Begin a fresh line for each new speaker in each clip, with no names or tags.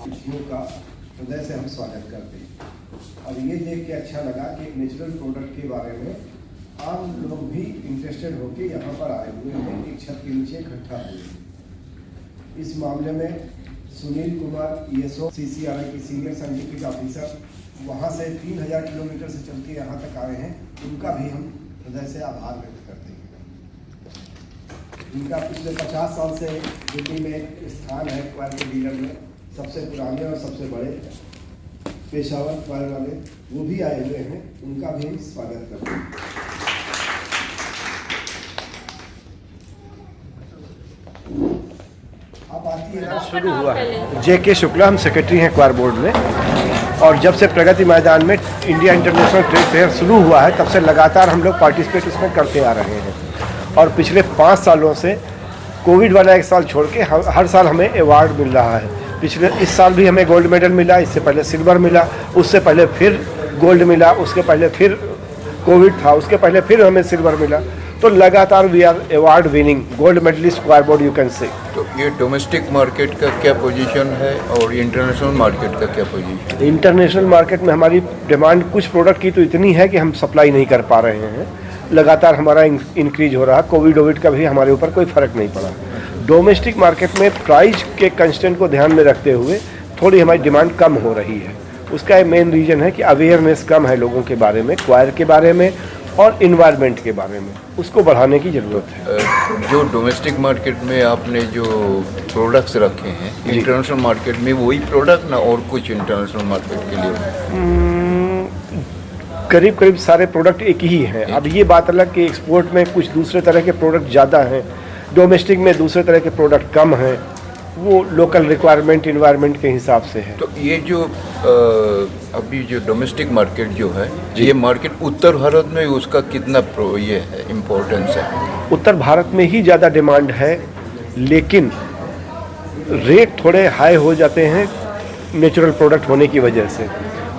तिथियों का हृदय से हम स्वागत करते हैं। और ये देख के अच्छा लगा कि एक नेचुरल प्रोडक्ट के बारे में आम लोग भी इंटरेस्टेड होकर यहाँ पर आए हुए हैं, एक छत के नीचे इकट्ठा हुए हैं। इस मामले में सुनील कुमार ESO CCRI की सीनियर साइंटिफिक ऑफिसर वहाँ से 3000 किलोमीटर से चल के यहाँ तक आए हैं, उनका भी हम हृदय से आभार व्यक्त करते हैं। इनका पिछले 50 साल से दिल्ली में स्थान है क्वायर के डीलर में, सबसे पुराने और सबसे बड़े पेशावर क्वायर वाले वो भी आए हुए हैं, उनका भी हम स्वागत करते हैं। अब आती है शुरू हुआ है। JK शुक्ला, हम सेक्रेटरी हैं क्वायर बोर्ड में, और जब से प्रगति मैदान में इंडिया इंटरनेशनल ट्रेड फेयर शुरू हुआ है तब से लगातार हम लोग पार्टिसिपेट इसमें करते आ रहे हैं। और पिछले 5 सालों से कोविड वाला एक साल छोड़ के हर साल हमें अवार्ड मिल रहा है। इस साल भी हमें गोल्ड मेडल मिला, इससे पहले सिल्वर मिला, उससे पहले फिर गोल्ड मिला, उसके पहले फिर कोविड था, उसके पहले फिर हमें सिल्वर मिला। तो लगातार we are award winning gold medalist coir board, you can say.
तो ये डोमेस्टिक मार्केट का क्या पोजीशन है और इंटरनेशनल मार्केट का क्या पोजीशन?
इंटरनेशनल मार्केट में हमारी डिमांड कुछ प्रोडक्ट की तो इतनी है कि हम सप्लाई नहीं कर पा रहे हैं, लगातार हमारा इंक्रीज हो रहा है। कोविड का भी हमारे ऊपर कोई फ़र्क नहीं पड़ा। डोमेस्टिक मार्केट में प्राइस के कंस्टेंट को ध्यान में रखते हुए थोड़ी हमारी डिमांड कम हो रही है। उसका मेन रीज़न है कि अवेयरनेस कम है लोगों के बारे में, क्वायर के बारे में और इन्वायरमेंट के बारे में, उसको बढ़ाने की ज़रूरत है।
जो डोमेस्टिक मार्केट में आपने जो प्रोडक्ट्स रखे हैं, इंटरनेशनल मार्केट में वही प्रोडक्ट ना और कुछ इंटरनेशनल मार्केट के लिए?
करीब करीब सारे प्रोडक्ट एक ही हैं। अब ये बात अलग कि एक्सपोर्ट में कुछ दूसरे तरह के प्रोडक्ट ज़्यादा हैं, डोमेस्टिक में दूसरे तरह के प्रोडक्ट कम हैं, वो लोकल रिक्वायरमेंट इन्वायरमेंट के हिसाब से है।
तो ये जो अभी जो डोमेस्टिक मार्केट जो है, ये मार्केट उत्तर भारत में उसका कितना ये है इम्पोर्टेंस है?
उत्तर भारत में ही ज़्यादा डिमांड है, लेकिन रेट थोड़े हाई हो जाते हैं नेचुरल प्रोडक्ट होने की वजह से,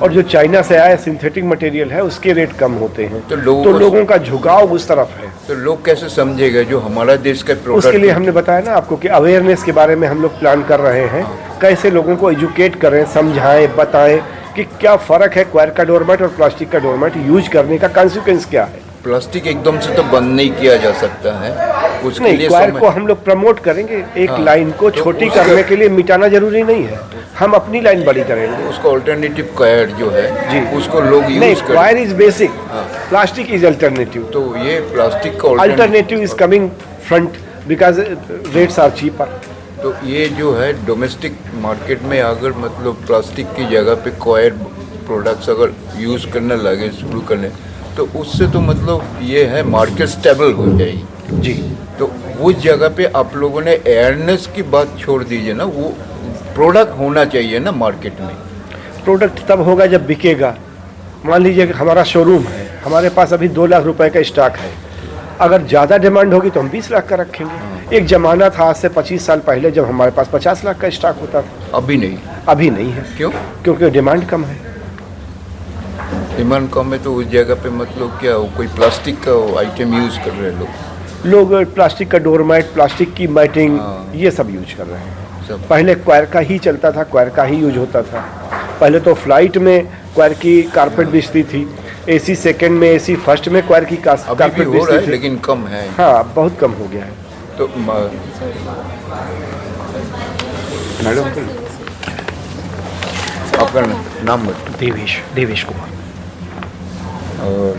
और जो चाइना से आया सिंथेटिक मटेरियल है उसके रेट कम होते हैं। तो लोगों का झुकाव उस तरफ है।
तो लोग कैसे समझेगा जो हमारा देश का प्रोडक्ट?
उसके लिए हमने बताया ना आपको कि अवेयरनेस के बारे में हम लोग प्लान कर रहे हैं। कैसे लोगों को एजुकेट करें, समझाएं, बताएं कि क्या फ़र्क है क्वायर का डोरमेट और प्लास्टिक का डोरमेट यूज करने का कॉन्सिक्वेंस क्या है।
प्लास्टिक एकदम से तो बंद नहीं किया जा सकता है, उसके लिए
क्वायर को हम लोग प्रमोट करेंगे। एक लाइन को छोटी करने के लिए मिटाना जरूरी नहीं है, हम अपनी लाइन बड़ी करेंगे।
उसको अल्टरनेटिव क्वायर जो है जी, उसको लोग यूज करें।
Coir is basic, plastic is alternative.
तो ये प्लास्टिक का
alternative is coming front because rates are cheaper.
तो ये जो है डोमेस्टिक मार्केट में अगर मतलब प्लास्टिक की जगह पे क्वायर प्रोडक्ट्स अगर यूज करने लगे, शुरू करने, तो उससे तो मतलब ये है मार्केट स्टेबल हो जाएगी
जी।
तो उस जगह पे आप लोगों ने अवेयरनेस की बात छोड़ दीजिए ना, वो प्रोडक्ट होना चाहिए ना मार्केट में।
प्रोडक्ट तब होगा जब बिकेगा। मान लीजिए कि हमारा शोरूम है, हमारे पास अभी 2 लाख रुपए का स्टॉक है, अगर ज़्यादा डिमांड होगी तो हम 20 लाख का रखेंगे। एक ज़माना था आज से 25 साल पहले जब हमारे पास 50 लाख का स्टॉक होता था।
अभी नहीं,
अभी नहीं है।
क्यों?
क्योंकि डिमांड कम है।
डिमांड कम है तो उस जगह पे मतलब क्या कोई प्लास्टिक का आइटम यूज कर रहे हैं
लोग प्लास्टिक का डोरमेट, प्लास्टिक की मैटिंग, ये सब यूज कर रहे हैं। पहले क्वायर का ही चलता था, क्वायर का ही यूज होता था। पहले तो फ्लाइट में क्वायर की कारपेट बिछती थी, AC सेकंड में, AC फर्स्ट में क्वायर की कारपेट बिछती थी,
लेकिन कम है।
हाँ, बहुत कम हो गया है।
तो मैडम आपका नाम बताइए।
देवेश कुमार।
और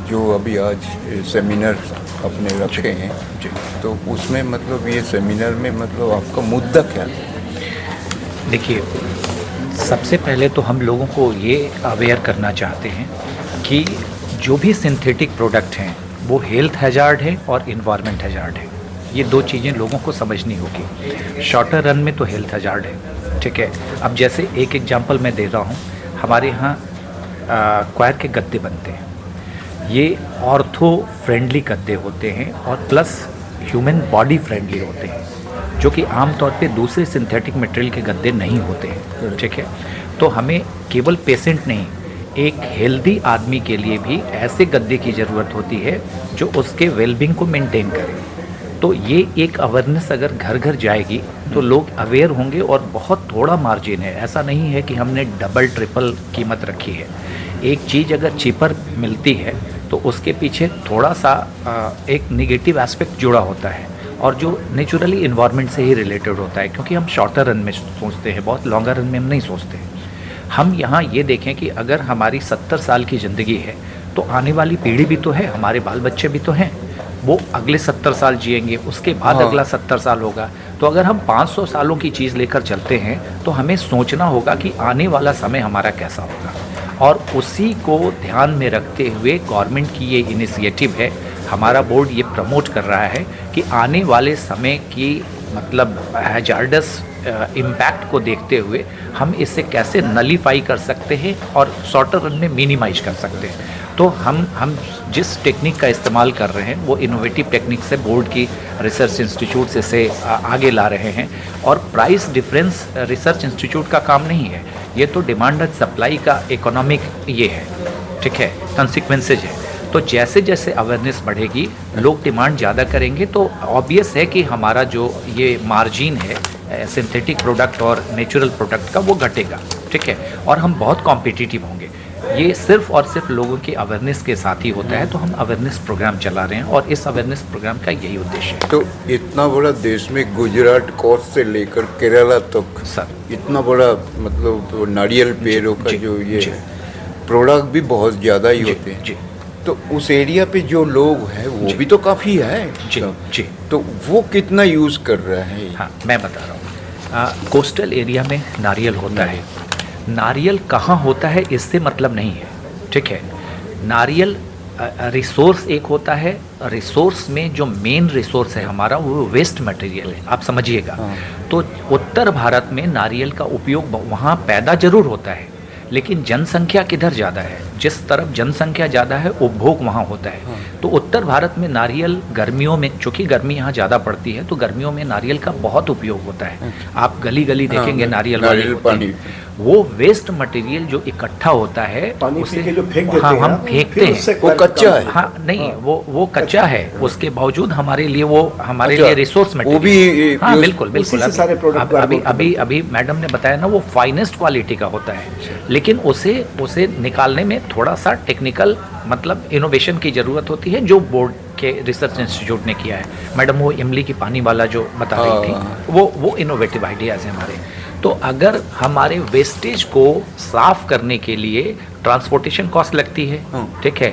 जो अभी आज सेमिनार अपने रखे हैं जी, तो उसमें मतलब ये सेमिनार में मतलब आपका मुद्दा क्या है?
देखिए, सबसे पहले तो हम लोगों को ये अवेयर करना चाहते हैं कि जो भी सिंथेटिक प्रोडक्ट हैं वो हेल्थ हैजार्ड है और इन्वायरमेंट हैजार्ड है। ये 2 चीज़ें लोगों को समझनी होगी। शॉर्टर रन में तो हेल्थ हैजार्ड है, ठीक है। अब जैसे एक एग्जांपल मैं दे रहा हूँ, हमारे यहाँ क्वायर के गद्दे बनते हैं। ये ऑर्थो फ्रेंडली गद्दे होते हैं और प्लस ह्यूमन बॉडी फ्रेंडली होते हैं, जो कि आमतौर पे दूसरे सिंथेटिक मटेरियल के गद्दे नहीं होते हैं, ठीक है। तो हमें केवल पेशेंट नहीं, एक हेल्दी आदमी के लिए भी ऐसे गद्दे की ज़रूरत होती है जो उसके वेलबींग को मेंटेन करे। तो ये एक अवेयरनेस अगर घर घर जाएगी तो लोग अवेयर होंगे और बहुत थोड़ा मार्जिन है, ऐसा नहीं है कि हमने डबल ट्रिपल कीमत रखी है। एक चीज़ अगर चीपर मिलती है तो उसके पीछे थोड़ा सा एक निगेटिव एस्पेक्ट जुड़ा होता है और जो नेचुरली इन्वायरमेंट से ही रिलेटेड होता है, क्योंकि हम शॉर्टर रन में सोचते हैं, बहुत लॉन्गर रन में हम नहीं सोचते। हम यहाँ ये देखें कि अगर हमारी 70 साल की ज़िंदगी है तो आने वाली पीढ़ी भी तो है, हमारे बाल बच्चे भी तो हैं, वो अगले 70 साल जिएंगे, उसके बाद अगला 70 साल होगा। तो अगर हम 500 सालों की चीज़ लेकर चलते हैं तो हमें सोचना होगा कि आने वाला समय हमारा कैसा होगा, और उसी को ध्यान में रखते हुए गवर्नमेंट की ये इनिशिएटिव है, हमारा बोर्ड ये प्रमोट कर रहा है कि आने वाले समय की मतलब हैजार्डस इम्पैक्ट को देखते हुए हम इससे कैसे नलीफाई कर सकते हैं और शॉर्टर रन में मिनिमाइज कर सकते हैं। तो हम जिस टेक्निक का इस्तेमाल कर रहे हैं वो इनोवेटिव टेक्निक से बोर्ड की रिसर्च इंस्टीट्यूट से आगे ला रहे हैं। और प्राइस डिफरेंस रिसर्च इंस्टीट्यूट का काम नहीं है, ये तो डिमांड एंड सप्लाई का इकोनॉमिक ये है, ठीक है, कंसिक्वेंसेज है। तो जैसे जैसे अवेयरनेस बढ़ेगी, लोग डिमांड ज़्यादा करेंगे, तो ऑब्वियस है कि हमारा जो ये मार्जिन है सिंथेटिक प्रोडक्ट और नेचुरल प्रोडक्ट का वो घटेगा, ठीक है, और हम बहुत कॉम्पिटिटिव होंगे। ये सिर्फ और सिर्फ लोगों की अवेयरनेस के साथ ही होता है। तो हम अवेयरनेस प्रोग्राम चला रहे हैं और इस अवेयरनेस प्रोग्राम का यही उद्देश्य है।
तो इतना बड़ा देश में गुजरात कोस्ट से लेकर केरला तक
सर,
इतना बड़ा मतलब नारियल पेड़ों का जो ये प्रोडक्ट भी बहुत ज़्यादा ही होते हैं, तो उस एरिया पे जो लोग हैं वो भी तो काफ़ी है
जी,
तो वो कितना यूज़ कर रहा है?
हाँ, मैं बता रहा हूँ, कोस्टल एरिया में नारियल होता है। नारियल कहाँ होता है इससे मतलब नहीं है, ठीक है। नारियल रिसोर्स एक होता है, रिसोर्स में जो मेन रिसोर्स है हमारा वो वेस्ट मटेरियल है, आप समझिएगा। तो उत्तर भारत में नारियल का उपयोग वहाँ पैदा जरूर होता है, लेकिन जनसंख्या किधर ज़्यादा है, जिस तरफ जनसंख्या ज़्यादा है उपभोग वहाँ होता है। तो उत्तर भारत में नारियल गर्मियों में, चूँकि गर्मी यहाँ ज़्यादा पड़ती है, तो गर्मियों में नारियल का बहुत उपयोग होता है। आप गली गली देखेंगे नारियल वाले पानी, वो वेस्ट मटेरियल जो इकट्ठा होता है उसे
जो फेंक देते
हाँ
हैं
हम फेंकते हैं,
वो कच्चा है।
हाँ नहीं, वो कच्चा है, उसके बावजूद हमारे लिए वो हमारे लिए रिसोर्स
वो
मटेरियल,
भी
हाँ बिल्कुल बिल्कुल।
उसी से सारे प्रोडक्ट
अभी मैडम ने बताया ना, वो फाइनेस्ट क्वालिटी का होता है, लेकिन उसे निकालने में थोड़ा सा टेक्निकल मतलब इनोवेशन की ज़रूरत होती है, जो बोर्ड के रिसर्च इंस्टीट्यूट ने किया है। मैडम वो इमली की पानी वाला जो बता रही थी, वो इनोवेटिव आइडियाज़ हैं हमारे। तो अगर हमारे वेस्टेज को साफ करने के लिए ट्रांसपोर्टेशन कॉस्ट लगती है, ठीक है,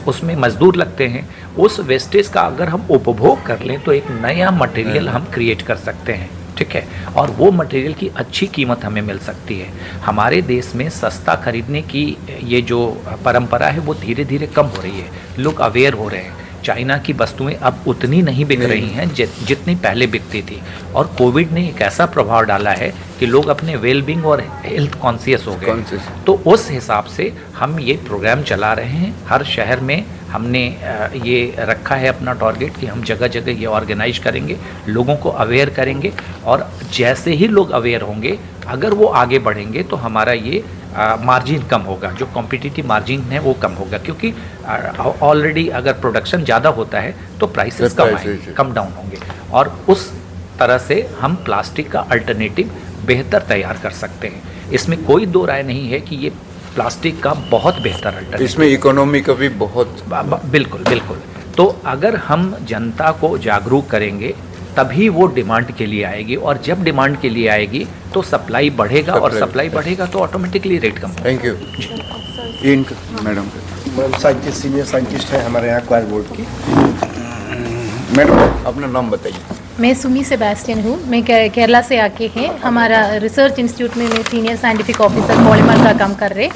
उसमें मजदूर लगते हैं, उस वेस्टेज का अगर हम उपभोग कर लें तो एक नया मटेरियल हम क्रिएट कर सकते हैं, ठीक है, और वो मटेरियल की अच्छी कीमत हमें मिल सकती है। हमारे देश में सस्ता खरीदने की ये जो परंपरा है वो धीरे धीरे कम हो रही है, लोग अवेयर हो रहे हैं। चाइना की वस्तुएं अब उतनी नहीं बिक रही हैं जितनी पहले बिकती थी, और कोविड ने एक ऐसा प्रभाव डाला है कि लोग अपने वेलबींग और हेल्थ कॉन्शियस हो गए। तो उस हिसाब से हम ये प्रोग्राम चला रहे हैं। हर शहर में हमने ये रखा है अपना टारगेट कि हम जगह जगह ये ऑर्गेनाइज करेंगे, लोगों को अवेयर करेंगे, और जैसे ही लोग अवेयर होंगे, अगर वो आगे बढ़ेंगे तो हमारा ये मार्जिन कम होगा, जो कॉम्पिटिटिव मार्जिन है वो कम होगा, क्योंकि ऑलरेडी अगर प्रोडक्शन ज़्यादा होता है तो प्राइसेस कम डाउन होंगे, और उस तरह से हम प्लास्टिक का अल्टरनेटिव बेहतर तैयार कर सकते हैं। इसमें कोई दो राय नहीं है कि ये प्लास्टिक का बहुत बेहतर अल्टरनेटिव,
इसमें इकोनॉमी का भी बहुत
बिल्कुल बिल्कुल। तो अगर हम जनता को जागरूक करेंगे तभी वो डिमांड के लिए आएगी, और जब डिमांड के लिए आएगी तो सप्लाई बढ़ेगा, और सप्लाई बढ़ेगा तो ऑटोमेटिकली रेट कम होगा।
Thank you. इनका मैडम
साइंटिस्ट, सीनियर साइंटिस्ट है हमारे यहाँ क्वायर बोर्ड की।
मैडम अपना नाम बताइए।
मैं सुमी सेबेस्टियन हूँ, मैं केरला से आके हैं। हमारा रिसर्च इंस्टीट्यूट में मैं सीनियर साइंटिफिक ऑफिसर पॉलीमर का काम कर रहे।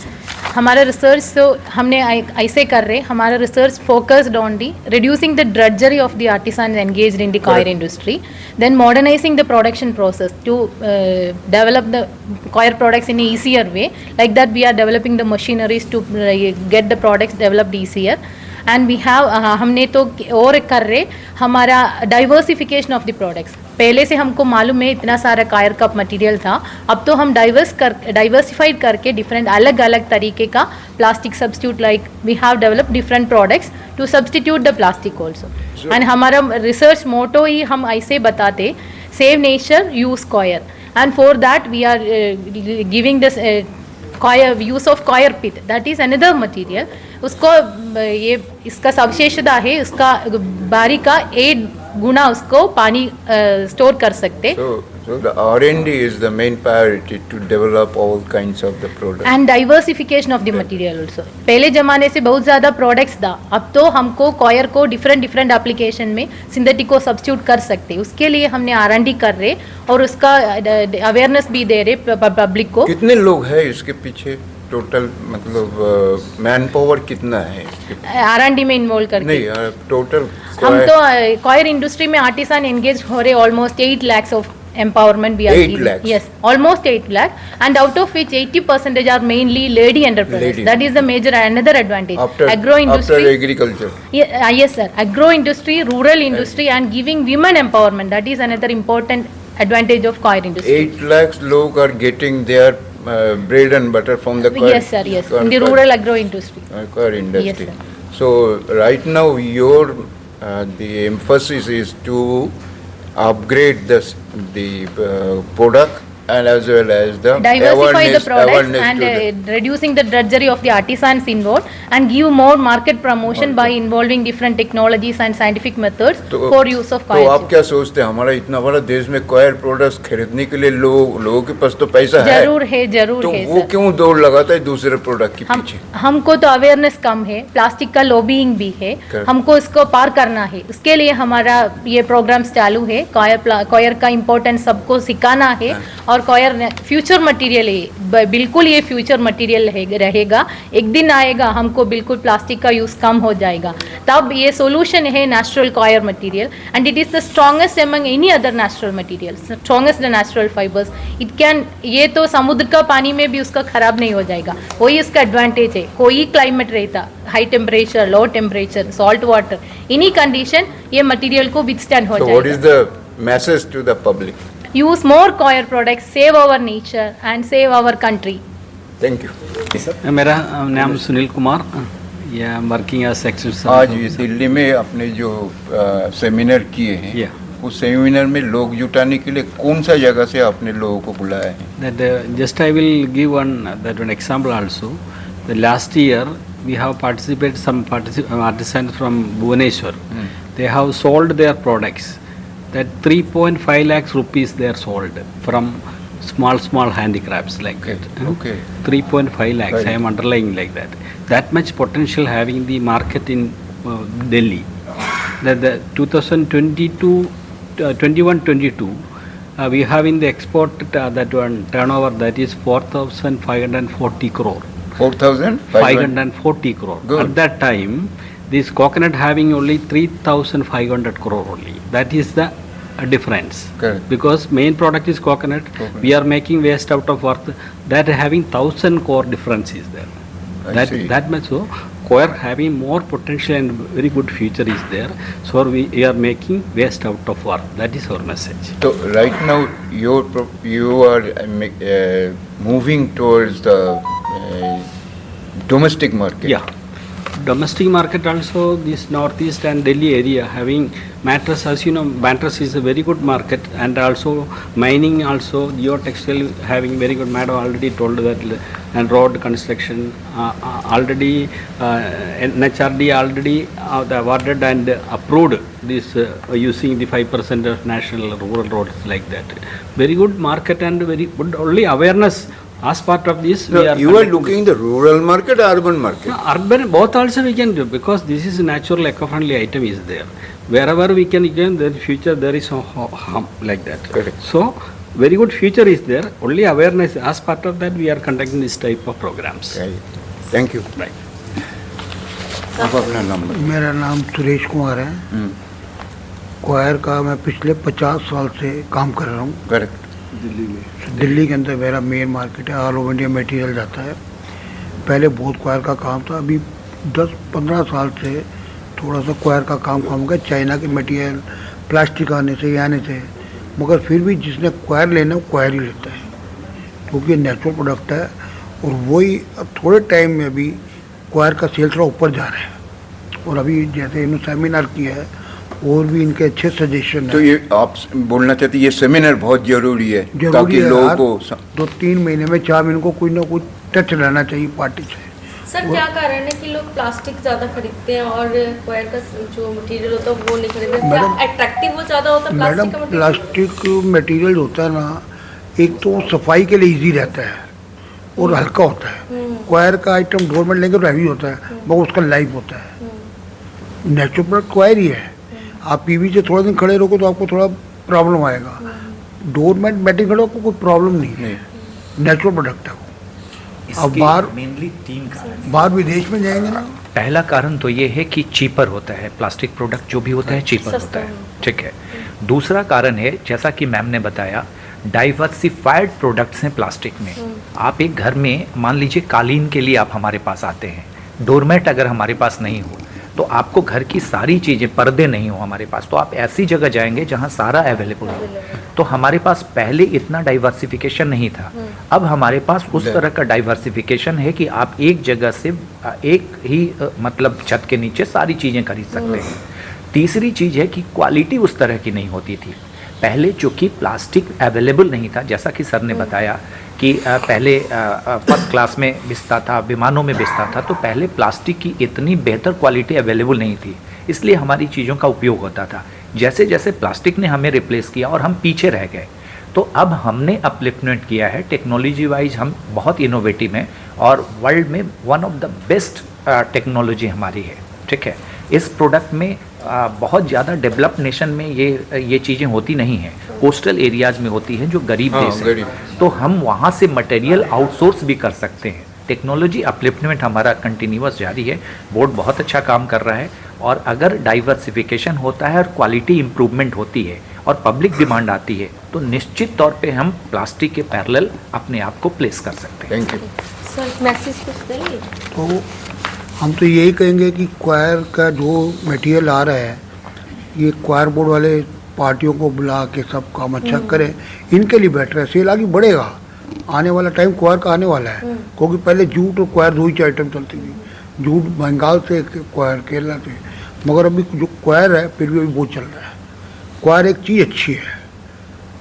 हमारा रिसर्च तो हमने ऐसे कर रहे, हमारा research focused on the reducing the drudgery of the artisans engaged in the coir industry, then modernising the production process to develop the coir products in easier way. Like that we are developing the machineries to get the products developed easier. And we have हमने तो और कर रहे हमारा diversification of the products. पहले से हमको मालूम है इतना सारा कायर का मटेरियल था, अब तो हम डाइवर्सिफाइड करके डिफरेंट अलग अलग तरीके का plastic substitute, like we have developed different products to substitute the plastic also. And हमारा रिसर्च मोटो ही हम ऐसे बताते, save nature use coir, and for that we are giving this coir, use of coir pith, that is another material. उसको ये इसका सविशेषता है, उसका बारी का 8 गुना उसको पानी स्टोर कर सकते।
So the R&D is the main priority to develop all kinds of the products.
And diversification of the material also. पहले जमाने से बहुत ज़्यादा प्रोडक्ट्स था, अब तो हमको कॉयर को डिफरेंट डिफरेंट एप्लीकेशन में सिंथेटिक को सब्स्टिट्यूट कर सकते। उसके लिए हमने R&D कर रहे और उसका अवेयरनेस भी दे रहे पब्लिक को।
कितने लोग हैं इसके पीछे टोटल, मतलब मैन पावर कितना है इसके?
R&D में इन्वॉल्व करके
नहीं, टोटल
हम तो कॉयर इंडस्ट्री में आर्टिसान एंगेज हो रहे, almost 8 lakhs of empowerment we are
8
giving.
lakhs?
Yes, almost 8 lakh, and out of which 80% are mainly lady entrepreneurs.
Lady.
That is the major another advantage.
after
Agro industry.
after agriculture.
Yes sir, agro industry, rural industry, and giving women empowerment, that is another important advantage of coir industry.
8 lakhs लोग are getting their bread and butter from the coir.
Yes sir, yes, in the rural agro industry.
Coir industry.
Yes,
So right now your the emphasis is to upgrade the product and as well as the
Diversify the products
awareness
and
to the
reducing the drudgery of the artisans involved, and give more market promotion by involving different technologies and scientific methods for use of
तो
coir.
आप क्या सोचते हैं, हमारा इतना बड़ा देश में कॉयर प्रोडक्ट्स खरीदने के लिए लोगों के पास तो पैसा है,
जरूर है, जरूर
तो
है
वो
सर।
क्यों दौड़ लगाता है दूसरे प्रोडक्ट के
हम
पीछे?
हमको तो अवेयरनेस कम है, प्लास्टिक का लॉबिंग भी है,
Correct.
हमको इसको पार करना है। उसके लिए हमारा ये प्रोग्राम्स चालू है, कॉयर का इम्पोर्टेंस सबको सिखाना है। और कॉयर फ्यूचर मटेरियल है, बिल्कुल ये फ्यूचर मटेरियल रहेगा। एक दिन आएगा हमको बिल्कुल प्लास्टिक का यूज़ कम हो जाएगा, तब ये सोल्यूशन है natural coir material, and it is the strongest among any other natural material, strongest the natural fibres. It can, ये तो समुद्र का पानी में भी उसका खराब नहीं हो जाएगा, वही इसका एडवांटेज है। कोई क्लाइमेट रहता, high temperature, low temperature, salt water, any condition ये मटेरियल को विथस्टैंड हो
So what is
जाएगा।
the message to the public?
Use more coir products, save our nature and save our country.
Thank you.
मेरा नाम सुनील कुमार, या working as section.
आज ये दिल्ली में आपने जो सेमिनार किए हैं,
Yeah.
उस सेमिनार में लोग जुटाने के लिए कौन सा जगह से आपने लोगों को बुलाया है?
That just I will give one example also. The last year we have participated some artisans from Bhubaneswar. They have sold their products. That 3.5 lakhs rupees they are sold from small handicrafts like that.
Okay.
3.5 lakhs.
Right.
I am underlying like that. That much potential having the market in Delhi. That the 2021-22 we have in the export that one turnover that is 4,540 crore.
4,540
crore.
Good.
At that time, this coconut having only 3,500 crore only. That is the difference.
Correct.
Because main product is coconut. We are making waste out of earth. That having 1,000 crore difference is there.
I see.
That much so. Coir having more potential and very good future is there. So we are making waste out of earth. That is our message.
So right now you are moving towards the domestic market.
Yeah. Domestic market also, this northeast and Delhi area having mattress, as you know, mattress is a very good market, and also mining also, geotextile having very good, madam already told that, and road construction already NHRD already awarded and approved this using the 5% of national rural roads like that. Very good market and very good only awareness. As part of this,
No, you are looking the rural market or urban market?
Urban, both also we can do, because this is a natural eco-friendly item is there. Wherever we can again, the future there is no harm like that.
Correct.
So very good future is there. Only awareness. As part of that, we are conducting this type of programs.
Right. Thank you.
Right.
आप अपना नाम बताइए।
मेरा नाम सुरेश कुमार है। क्वायर का मैं पिछले 50 साल से काम कर रहा हूँ।
करेक्ट।
दिल्ली के अंदर मेरा मेन मार्केट है, ऑल ओवर इंडिया मटेरियल जाता है। पहले बहुत क्वायर का काम था, अभी 10-15 साल से थोड़ा सा क्वायर का काम कम हो गया। चाइना के मटेरियल प्लास्टिक आने से मगर फिर भी जिसने क्वायर लेना है वो क्वायर ही लेता है, क्योंकि नेचुरल प्रोडक्ट है। और वही अब थोड़े टाइम में अभी क्वायर का सेल थोड़ा ऊपर जा रहा है। और अभी जैसे इन्होंने सेमिनार किया है और भी इनके अच्छे सजेशन है।
तो ये आप बोलना चाहते हैं ये सेमिनार बहुत जरूरी है ताकि लोगों को
2-3 महीने में 4 महीने को कुछ ना कुछ टच रहना चाहिए पार्टी से।
सर क्या कारण है कि लोग प्लास्टिक ज़्यादा खरीदते हैं और क्वायर का जो मटेरियल होता है वो नहीं खरीदते? क्या अट्रैक्टिव वो ज़्यादा होता है
मैडम,
प्लास्टिक का
प्लास्टिक मटेरियल होता है ना, एक तो सफाई के लिए इजी रहता है और हल्का होता है। क्वायर का आइटम डोरमेट लेंगे तो हैवी होता है, मगर उसका लाइफ होता है। नेचुरल प्रोडक्ट क्वायर ही है। आप पीवी से थोड़ा दिन खड़े रहोगे तो आपको थोड़ा प्रॉब्लम आएगा। डोरमेट बैटिंग खड़े आपको कोई प्रॉब्लम नहीं है, नेचुरल प्रोडक्ट है वो। अब बाहर
मेनली 3 कारण।
बाहर विदेश में जाएंगे ना,
पहला कारण तो ये है कि चीपर होता है, प्लास्टिक प्रोडक्ट जो भी होता है चीपर होता है, ठीक है। दूसरा कारण है जैसा कि मैम ने बताया, डाइवर्सिफाइड प्रोडक्ट्स हैं प्लास्टिक में। आप एक घर में मान लीजिए कालीन के लिए आप हमारे पास आते हैं, डोरमेट अगर हमारे पास नहीं हो तो आपको घर की सारी चीज़ें, पर्दे नहीं हो हमारे पास, तो आप ऐसी जगह जाएंगे जहां सारा अवेलेबल हो। तो हमारे पास पहले इतना डाइवर्सिफिकेशन नहीं था, अब हमारे पास उस तरह का डाइवर्सिफिकेशन है कि आप एक जगह से एक ही मतलब छत के नीचे सारी चीज़ें खरीद सकते हैं। तीसरी चीज़ है कि क्वालिटी उस तरह की नहीं होती थी। पहले चूँकि प्लास्टिक अवेलेबल नहीं था, जैसा कि सर ने बताया कि पहले फर्स्ट क्लास में बिकता था, विमानों में बिकता था, तो पहले प्लास्टिक की इतनी बेहतर क्वालिटी अवेलेबल नहीं थी, इसलिए हमारी चीज़ों का उपयोग होता था। जैसे जैसे प्लास्टिक ने हमें रिप्लेस किया और हम पीछे रह गए, तो अब हमने अपलिफ्टमेंट किया है। टेक्नोलॉजी वाइज हम बहुत इनोवेटिव हैं और वर्ल्ड में one of the best technology हमारी है, ठीक है। इस प्रोडक्ट में बहुत ज़्यादा डेवलप्ड नेशन में ये चीज़ें होती नहीं हैं, कोस्टल एरियाज़ में होती हैं जो गरीब देश हैं, तो हम वहाँ से मटेरियल आउटसोर्स भी कर सकते हैं। टेक्नोलॉजी अपलिफ्टमेंट हमारा कंटिन्यूअस जारी है, बोर्ड बहुत अच्छा काम कर रहा है। और अगर डाइवर्सिफिकेशन होता है और क्वालिटी इम्प्रूवमेंट होती है और पब्लिक डिमांड आती है तो निश्चित तौर पे हम प्लास्टिक के पैरेलल अपने आप को प्लेस कर सकते हैं।
थैंक यू
सर मैसेज कुछ देंगे?
तो हम तो यही कहेंगे कि क्वायर का जो मटेरियल आ रहा है, ये क्वायर बोर्ड वाले पार्टियों को बुला के सब काम अच्छा करें, इनके लिए बेटर है। सेल आगे बढ़ेगा, आने वाला टाइम क्वायर का आने वाला है, क्योंकि पहले जूट और क्वायर 2 ही आइटम चलती थी। जूट बंगाल से, क्वायर केरला से, मगर अभी जो क्वायर है फिर भी अभी बहुत चल रहा है। क्वायर एक चीज़ अच्छी है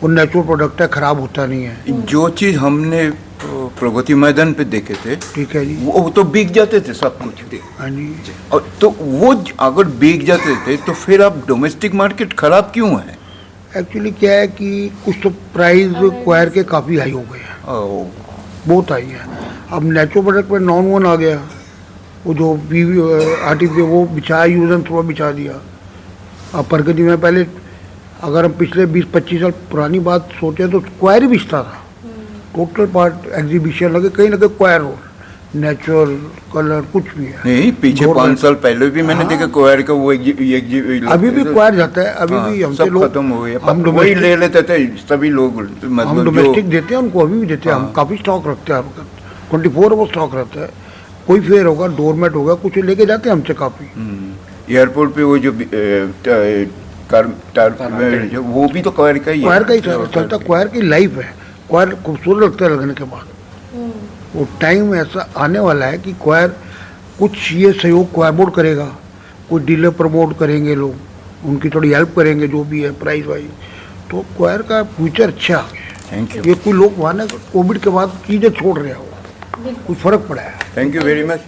और नेचुरल प्रोडक्ट है, ख़राब होता नहीं है।
जो चीज़ हमने प्रगति मैदान पे देखे थे,
ठीक है जी,
वो तो बिक जाते थे सब कुछ।
हाँ जी।
और तो वो अगर बिक जाते थे तो फिर अब डोमेस्टिक मार्केट खराब क्यों है?
एक्चुअली क्या है कि कुछ तो प्राइस क्वायर के काफ़ी हाई हो गए हैं, बहुत हाई है। अब नेचुरल प्रोडक्ट में नॉन वन आ गया, वो जो आर्टिफिशियल वो बिछाया, यूजन थ्रो बिछा दिया। अब प्रगति में पहले अगर हम पिछले 20-25 साल पुरानी बात सोचें तो क्वायर ही बिछता था। टोटल पार्ट एग्जीबिशन लगे, कहीं ना कहीं क्वायर हो, नेचुरल कलर कुछ भी है।
नहीं, पीछे 5 साल पहले भी मैंने देखा क्वायर का वो
अभी भी क्वायर जाता है, अभी भी हमसे
सब
लोग
खत्म हो गया।
हम
वही ले लेते थे सभी लोग,
हम
मतलब
डोमेस्टिक देते हैं उनको, अभी भी देते हैं। हम काफ़ी स्टॉक रखते हैं, 24 आवर स्टॉक रहता है। कोई फेयर होगा, डोरमेट होगा, कुछ लेके जाते हैं हमसे काफ़ी।
एयरपोर्ट पे वो जो वो भी तो क्वायर का ही है।
क्वायर का ही चलता, क्वायर की लाइफ है। क्वायर खूबसूरत लगता है लगने के बाद। वो टाइम ऐसा आने वाला है कि क्वायर कुछ ये सहयोग क्वायर बोर्ड करेगा, कुछ डीलर प्रमोट करेंगे लोग, उनकी थोड़ी हेल्प करेंगे जो भी है प्राइस वाइज, तो क्वायर का फ्यूचर अच्छा आ गया।
Thank you.
ये कोई लोग वहाँ कोविड के बाद चीज़ें छोड़ रहे हो, कुछ फर्क पड़ा है।
Thank you very much.